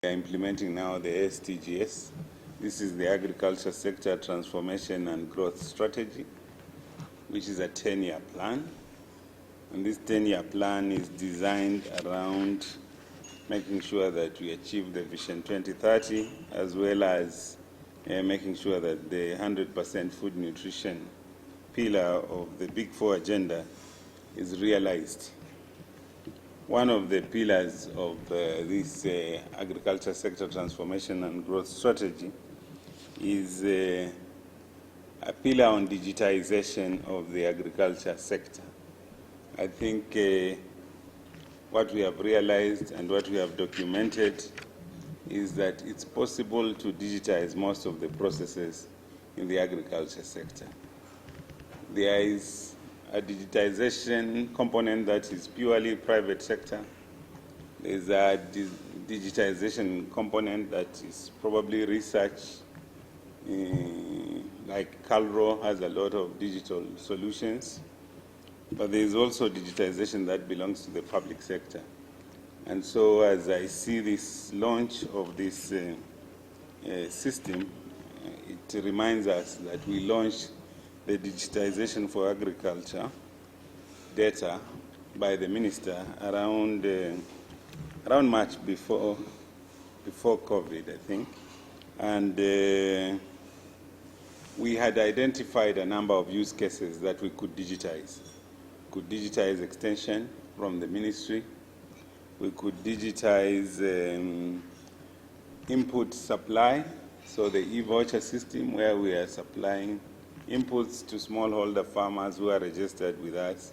We are implementing now the ASTGS. This is the Agriculture Sector Transformation and Growth Strategy, which is a 10-year plan. And this 10-year plan is designed around making sure that we achieve the Vision 2030, as well as making sure that the 100% food nutrition pillar of the Big Four agenda is realized. One of the pillars of this agriculture sector transformation and growth strategy is a pillar on digitization of the agriculture sector. I think what we have realized and what we have documented is that it's possible to digitize most of the processes in the agriculture sector. There is a digitization component that is purely private sector. There's a digitization component that is probably research, like Calro has a lot of digital solutions, but there's also digitization that belongs to the public sector. And so as I see this launch of this system, it reminds us that we launched the digitization for agriculture data by the minister around March before COVID, I think. And we had identified a number of use cases that we could digitize. We could digitize extension from the ministry. We could digitize input supply, so the e-voucher system where we are supplying inputs to smallholder farmers who are registered with us,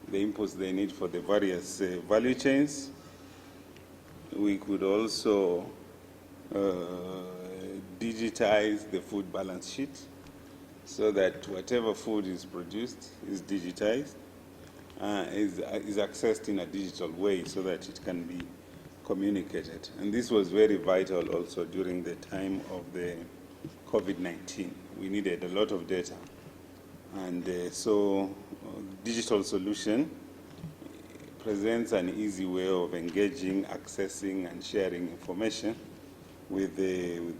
the inputs they need for the various value chains. We could also digitize the food balance sheet so that whatever food is produced is digitized, is accessed in a digital way so that it can be communicated. And this was very vital also during the time of the COVID-19. We needed a lot of data. And so digital solution presents an easy way of engaging, accessing, and sharing information with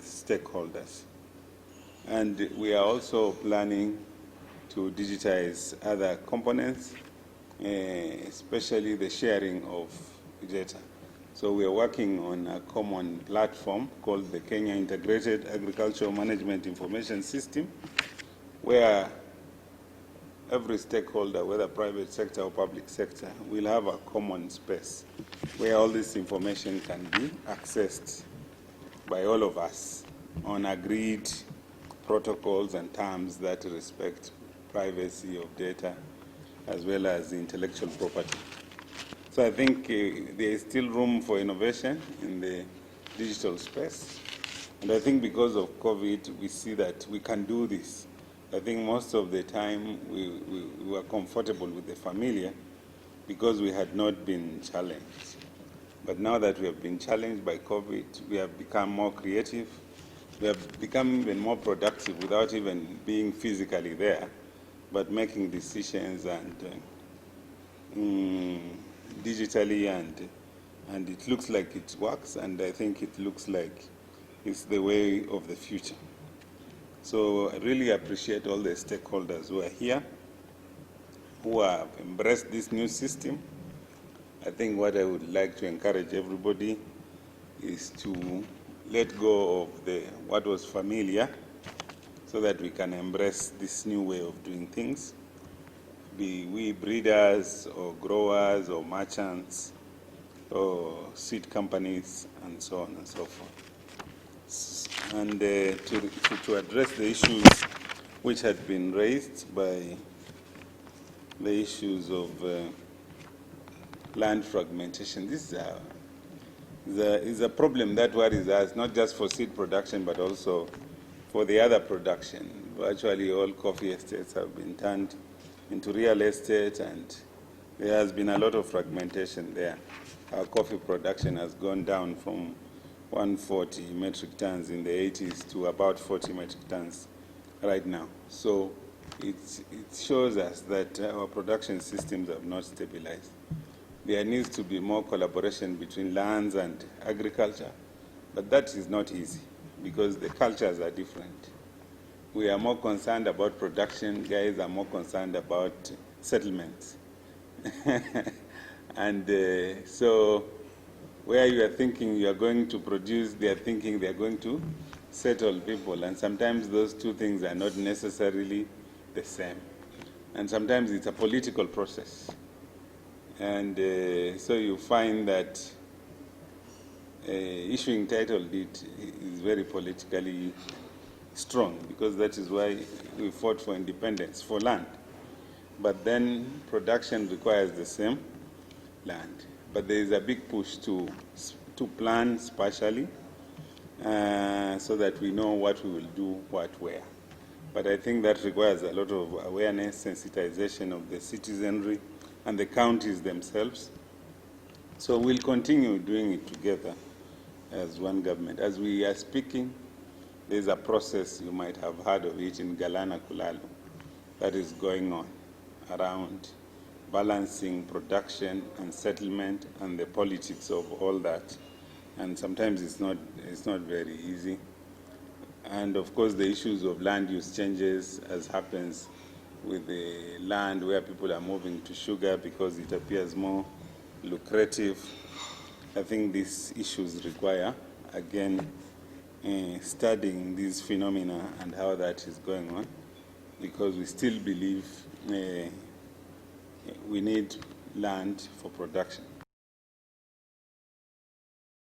stakeholders. And we are also planning to digitize other components, especially the sharing of data. So we are working on a common platform called the Kenya Integrated Agricultural Management Information System, where every stakeholder, whether private sector or public sector, will have a common space where all this information can be accessed by all of us on agreed protocols and terms that respect privacy of data as well as intellectual property. So I think there is still room for innovation in the digital space. And I think because of COVID, we see that we can do this. I think most of the time we were comfortable with the familiar because we had not been challenged. But now that we have been challenged by COVID, we have become more creative. We have become even more productive without even being physically there, but making decisions and digitally, and it looks like it works, and I think it looks like it's the way of the future. So I really appreciate all the stakeholders who are here, who have embraced this new system. I think what I would like to encourage everybody is to let go of what was familiar so that we can embrace this new way of doing things. Be we breeders or growers or merchants or seed companies and so on and so forth. And to address the issues which had been raised by the issues of land fragmentation, this is a problem that worries us, not just for seed production but also for the other production. Virtually all coffee estates have been turned into real estate, and there has been a lot of fragmentation there. Our coffee production has gone down from 140 metric tons in the 80s to about 40 metric tons right now. So it shows us that our production systems have not stabilized. There needs to be more collaboration between lands and agriculture But that is not easy because the cultures are different. We are more concerned about production, guys are more concerned about settlements. And so where you are thinking you are going to produce, they are thinking they are going to settle people. And sometimes those two things are not necessarily the same. And sometimes it's a political process. And so you find that issuing title deed is very politically strong, because that is why we fought for independence, for land. But then production requires the same land. But there is a big push to plan spatially so that we know what we will do, what, where. But I think that requires a lot of awareness, sensitization of the citizenry and the counties themselves. So we'll continue doing it together as one government. As we are speaking, there's a process, you might have heard of it, in Galana Kulalu that is going on around balancing production and settlement and the politics of all that. And sometimes it's not very easy. And of course the issues of land use changes, as happens with the land where people are moving to sugar because it appears more lucrative. I think these issues require, again, studying these phenomena and how that is going on, because we still believe we need land for production.